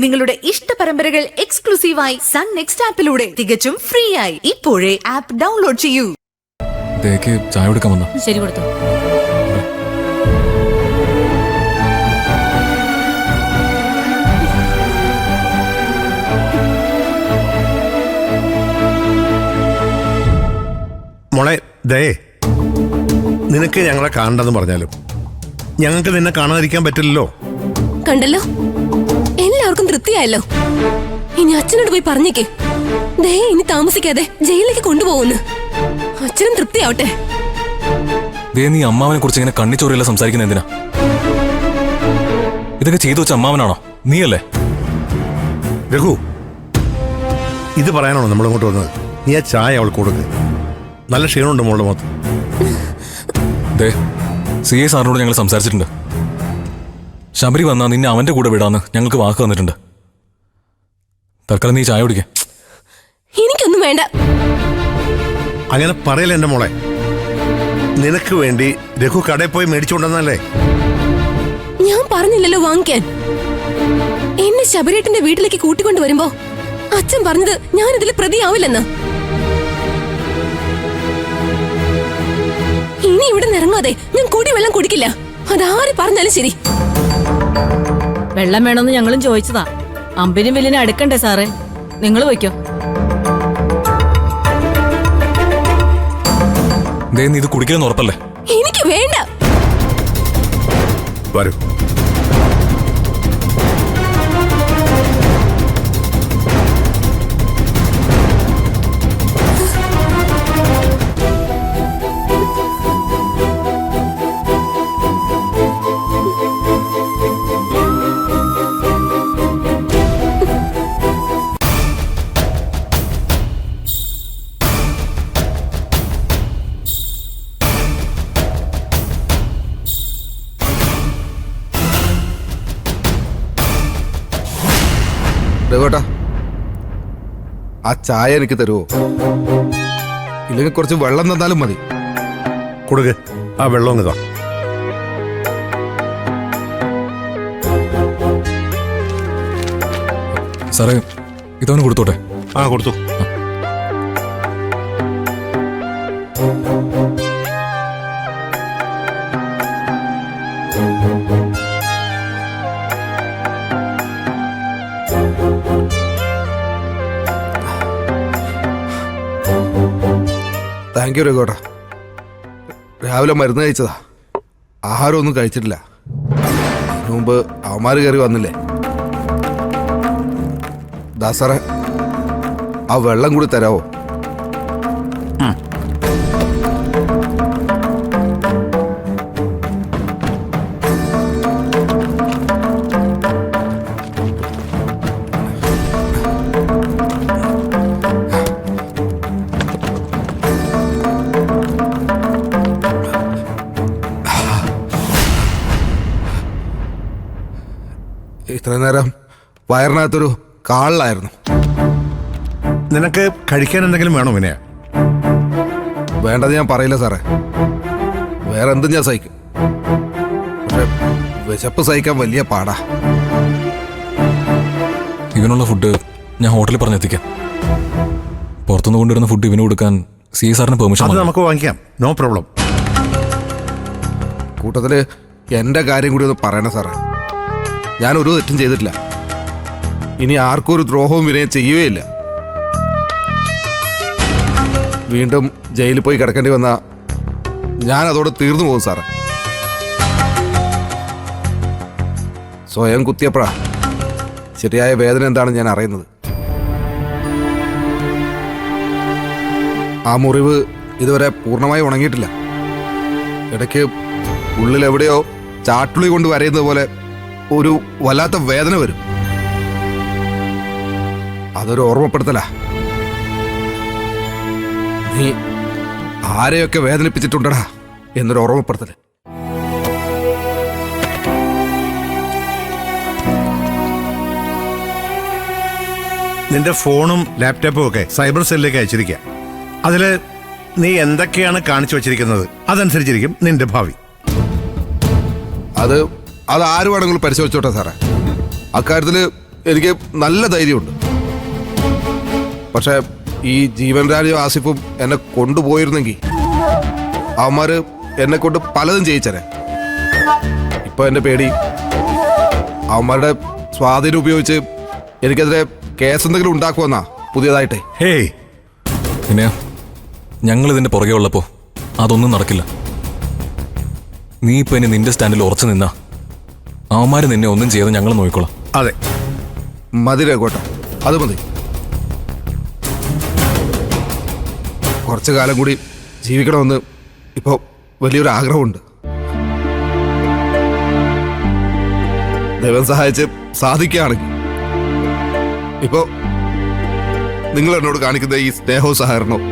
നിങ്ങളുടെ ഇഷ്ട പരമ്പരകൾ എക്സ്ക്ലൂസീവായി സൺ നെക്സ്റ്റ് ആപ്പിലൂടെ തികച്ചും ഫ്രീ ആയി. ഇപ്പോഴേ ആപ്പ് ഡൗൺലോഡ് ചെയ്യൂ. ചായ കൊടുക്കാൻ വന്നു. ശരി, കൊടുത്തു. മോളെ ദയേ, നിനക്ക് ഞങ്ങളെ കാണണ്ടെന്ന് പറഞ്ഞാലും ഞങ്ങൾക്ക് നിന്നെ കാണാതിരിക്കാൻ പറ്റില്ലല്ലോ. കണ്ടല്ലോ, എല്ലാവർക്കും തൃപ്തിയായല്ലോ. ഇനി അച്ഛനോട് പോയി പറഞ്ഞേക്കേ, ദേ ഇനി താമസിക്കാതെ ജയിലിലേക്ക് കൊണ്ടുപോകുന്നു. അച്ഛനും തൃപ്തിയാവട്ടെ. നീ അമ്മാവനെ കുറിച്ച് ഇങ്ങനെ കണ്ണിച്ചോറിയല്ല സംസാരിക്കുന്ന എന്തിനാ? ഇതൊക്കെ ചെയ്തു വെച്ച അമ്മാവനാണോ? നീയല്ലേ? രഘു, ഇത് പറയാനാണോ നമ്മളിങ്ങോട്ട് വന്നത്? നീ ആ ചായ അവൾക്ക് കൊടുക്ക്. നല്ല ക്ഷീണമുണ്ട് മോളുടെ മൊത്തം. CA സാറിനോട് ഞങ്ങൾ സംസാരിച്ചിട്ടുണ്ട്. ശബരി വന്നാ നിന്നെ അവന്റെ കൂടെ വിടാന്ന് ഞങ്ങൾക്ക് വാക്ക് തന്നിട്ടുണ്ട്. തൽക്കാലം നീ ചായ കുടിക്കേ. എനിക്കൊന്നും വേണ്ട. അങ്ങനെ പറയല എന്റെ മോളെ. നിനക്ക് വേണ്ടി രഘു കടയിൽ പോയി മേടിച്ചുകൊണ്ടെന്നല്ലേ? ഞാൻ പറഞ്ഞില്ലല്ലോ വാങ്ങിക്കാൻ. എന്നെ ശബരിയേട്ടന്റെ വീട്ടിലേക്ക് കൂട്ടിക്കൊണ്ടു വരുമ്പോ അച്ഛൻ പറഞ്ഞത് ഞാൻ ഇതിൽ പ്രതിയാവില്ലെന്ന്. ഇനി ഇവിടെ നിറങ്ങാതെ ഞാൻ കുടിവെള്ളം കുടിക്കില്ല. അതാര് പറഞ്ഞാലും ശരി. വെള്ളം വേണമെന്ന് ഞങ്ങളും ചോദിച്ചതാ. അമ്പിനും വില്ലിനെ അടുക്കണ്ടേ സാറേ? നിങ്ങൾ വയ്ക്കോ. നീ ഇത് കുടിക്കലെന്ന് ഉറപ്പല്ലേ? എനിക്ക് വേണ്ട. വരൂ. രഘുവേട്ടാ, ആ ചായ എനിക്ക് തരുമോ? ഇല്ലെങ്കിൽ കുറച്ച് വെള്ളം തന്നാലും മതി. കൊടുക്ക്, ആ വെള്ളം ഇതാ. സാറേ, ഇതവന് കൊടുത്തോട്ടെ. ആ കൊടുത്തു. താങ്ക് യു രഘുവേട്ടാ. രാവിലെ മരുന്ന് കഴിച്ചതാ, ആഹാരം ഒന്നും കഴിച്ചിട്ടില്ല. അതിനു മുമ്പ് അവന്മാർ കയറി വന്നില്ലേ. ദാസറെ, ആ വെള്ളം കൂടി തരാവോ? ഇത്രയും നേരം വയറിനകത്തൊരു കാളിലായിരുന്നു. നിനക്ക് കഴിക്കാൻ എന്തെങ്കിലും വേണോ? വിനയ, വേണ്ടത് ഞാൻ പറയില്ല സാറേ. വേറെ എന്തും ഞാൻ സഹിക്കും. പക്ഷെ വിശപ്പ് സഹിക്കാൻ വലിയ പാടാ. ഇവനുള്ള ഫുഡ് ഞാൻ ഹോട്ടലിൽ പറഞ്ഞെത്തിക്കാം. പുറത്തുനിന്ന് കൊണ്ടുവരുന്ന ഫുഡ് ഇവന് കൊടുക്കാൻ CA സാറിന് പെർമിഷൻ. അത് നമുക്ക് വാങ്ങിക്കാം, നോ പ്രോബ്ലം. കൂട്ടത്തില് എന്റെ കാര്യം കൂടി ഒന്ന് പറയണേ സാറേ. ഞാനൊരു തെറ്റും ചെയ്തിട്ടില്ല. ഇനി ആർക്കും ഒരു ദ്രോഹവും വിനയം ചെയ്യുകയില്ല. വീണ്ടും ജയിലിൽ പോയി കിടക്കേണ്ടി വന്ന ഞാൻ അതോടെ തീർന്നു പോകും സാറേ. സ്വയം കുത്തിയപ്പോഴാ ശരിയായ വേദന എന്താണെന്ന് ഞാൻ അറിയുന്നത്. ആ മുറിവ് ഇതുവരെ പൂർണ്ണമായി ഉണങ്ങിയിട്ടില്ല. ഇടയ്ക്ക് ഉള്ളിലെവിടെയോ ചാട്ടുളി കൊണ്ട് വരയുന്നത് പോലെ ഒരു വല്ലാത്ത വേദന വരും. അതൊരു ഓർമ്മപ്പെടുത്തലാ. നീ ആരെയൊക്കെ വേദനിപ്പിച്ചിട്ടുണ്ടടാ എന്നൊരു ഓർമ്മപ്പെടുത്തല്. നിന്റെ ഫോണും ലാപ്ടോപ്പും ഒക്കെ സൈബർ സെല്ലിലേക്ക് അയച്ചിരിക്കുക. അതില് നീ എന്തൊക്കെയാണ് കാണിച്ചു വച്ചിരിക്കുന്നത് അതനുസരിച്ചിരിക്കും നിന്റെ ഭാവി. അത് ആര് വേണമെങ്കിലും പരിശോധിച്ചോട്ടെ സാറേ. അക്കാര്യത്തിൽ എനിക്ക് നല്ല ധൈര്യമുണ്ട്. പക്ഷെ ഈ ജീവൻ രാജും ആസിഫും എന്നെ കൊണ്ടുപോയിരുന്നെങ്കിൽ അവന്മാര് എന്നെ കൊണ്ട് പലതും ചെയ്യിച്ചനെ. ഇപ്പൊ എന്റെ പേടി അവന്മാരുടെ സ്വാധീനം ഉപയോഗിച്ച് എനിക്കെതിരെ കേസ് എന്തെങ്കിലും ഉണ്ടാക്കുമെന്നാ പുതിയതായിട്ടേ. ഹേയ്, പിന്നെ ഞങ്ങൾ ഇതിന്റെ പുറകെ ഉള്ളപ്പോ അതൊന്നും നടക്കില്ല. നീ ഇപ്പൊ ഇനി നിന്റെ സ്റ്റാൻഡിൽ ഉറച്ചു നിന്നാ അവന്മാര് നിന്നെ ഒന്നും ചെയ്യാതെ ഞങ്ങൾ നോക്കിക്കോളാം. അതെ, മതി രഘോട്ട, അത് മതി. കുറച്ചു കാലം കൂടി ജീവിക്കണമെന്ന് ഇപ്പോ വലിയൊരു ആഗ്രഹമുണ്ട്. ദൈവം സഹായിച്ച് സാധിക്കുകയാണെങ്കിൽ ഇപ്പോ നിങ്ങൾ എന്നോട് കാണിക്കുന്ന ഈ സ്നേഹവും സഹകരണവും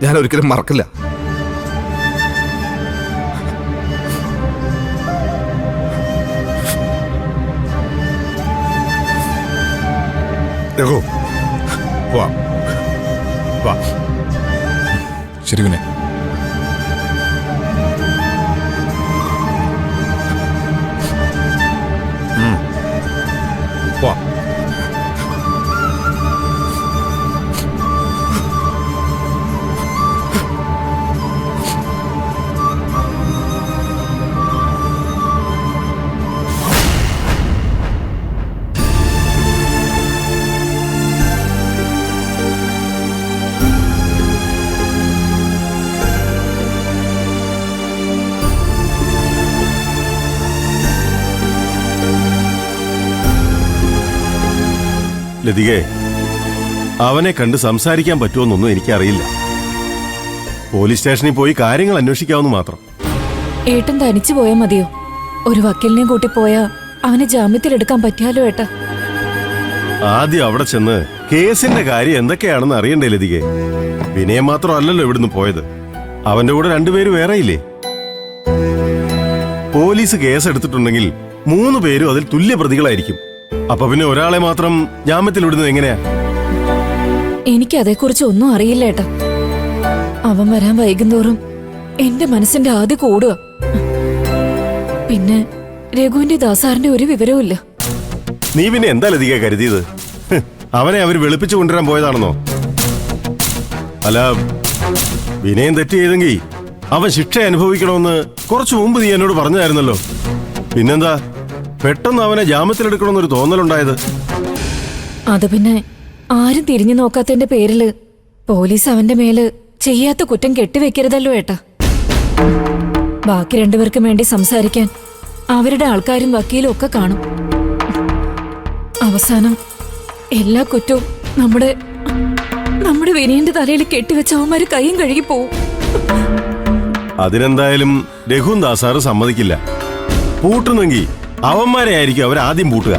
ഞാൻ ഒരിക്കലും മറക്കില്ല. രഘു, വാ വാ. ശരി വിനയ്. വാ. ലതികേ, അവനെ കണ്ട് സംസാരിക്കാൻ പറ്റുമെന്നൊന്നും എനിക്കറിയില്ല. പോലീസ് സ്റ്റേഷനിൽ പോയി കാര്യങ്ങൾ അന്വേഷിക്കാമെന്ന് മാത്രം. ഏട്ടൻ തനിച്ചു പോയാ മതിയോ? ഒരു വക്കീലിനെ കൂട്ടി പോയാ അവനെ ജാമ്യത്തിലെടുക്കാൻ പറ്റിയാലോ ഏട്ടാ? ആദ്യം അവിടെ ചെന്ന് കേസിന്റെ കാര്യം എന്തൊക്കെയാണെന്ന് അറിയണ്ടേ ലതികേ? വിനയം മാത്രമല്ലല്ലോ ഇവിടുന്ന് പോയത്, അവന്റെ കൂടെ രണ്ടുപേര് വേറെയില്ലേ? പോലീസ് കേസ് എടുത്തിട്ടുണ്ടെങ്കിൽ 3 പേരും അതിൽ തുല്യ പ്രതികളായിരിക്കും. അപ്പൊ പിന്നെ ഒരാളെ മാത്രം ജാമ്യത്തിൽ വിടുന്നത് എങ്ങനെയാ? എനിക്ക് അതേക്കുറിച്ച് ഒന്നും അറിയില്ല ഏട്ടാ. അവൻ വരാൻ വൈകുന്തോറും എന്റെ മനസ്സിന്റെ ആദ്യ കൂടുക. പിന്നെ രഘുവിന്റെ ദാസാറിന്റെ ഒരു വിവരവും ഇല്ല. നീ പിന്നെ എന്താ ലതിക കരുതിയത്? അവനെ അവർ വെളുപ്പിച്ചു കൊണ്ടുവരാൻ പോയതാണെന്നോ? അല്ല, വിനയം തെറ്റ് ചെയ്തെങ്കിൽ അവൻ ശിക്ഷ അനുഭവിക്കണമെന്ന് കുറച്ചു മുമ്പ് നീ എന്നോട് പറഞ്ഞായിരുന്നല്ലോ. പിന്നെന്താ പെട്ടെന്ന് അവനെ ജാമ്യത്തിലെടുക്കണമെന്നൊരു തോന്നലുണ്ടായത്? അത് പിന്നെ ആരും തിരിഞ്ഞു നോക്കാത്തതിന്റെ പേരില് പോലീസ് അവന്റെ മേല് ചെയ്യാത്ത കുറ്റം കെട്ടിവെക്കരുതല്ലോ ഏട്ടാ. ബാക്കി 2 പേർക്കും വേണ്ടി സംസാരിക്കാൻ അവരുടെ ആൾക്കാരും വക്കീലും ഒക്കെ കാണും. അവസാനം എല്ലാ കുറ്റവും നമ്മുടെ വിനയന്റെ തലയിൽ കെട്ടിവെച്ച അവന്മാര് കൈയും കഴുകി പോവും. അതിനെന്തായാലും രഘുൻ ദാസാറ് സമ്മതിക്കില്ല. പൂട്ടുന്നെങ്കിൽ അവന്മാരെ ആയിരിക്കും അവരാദ്യം പൂട്ടുക.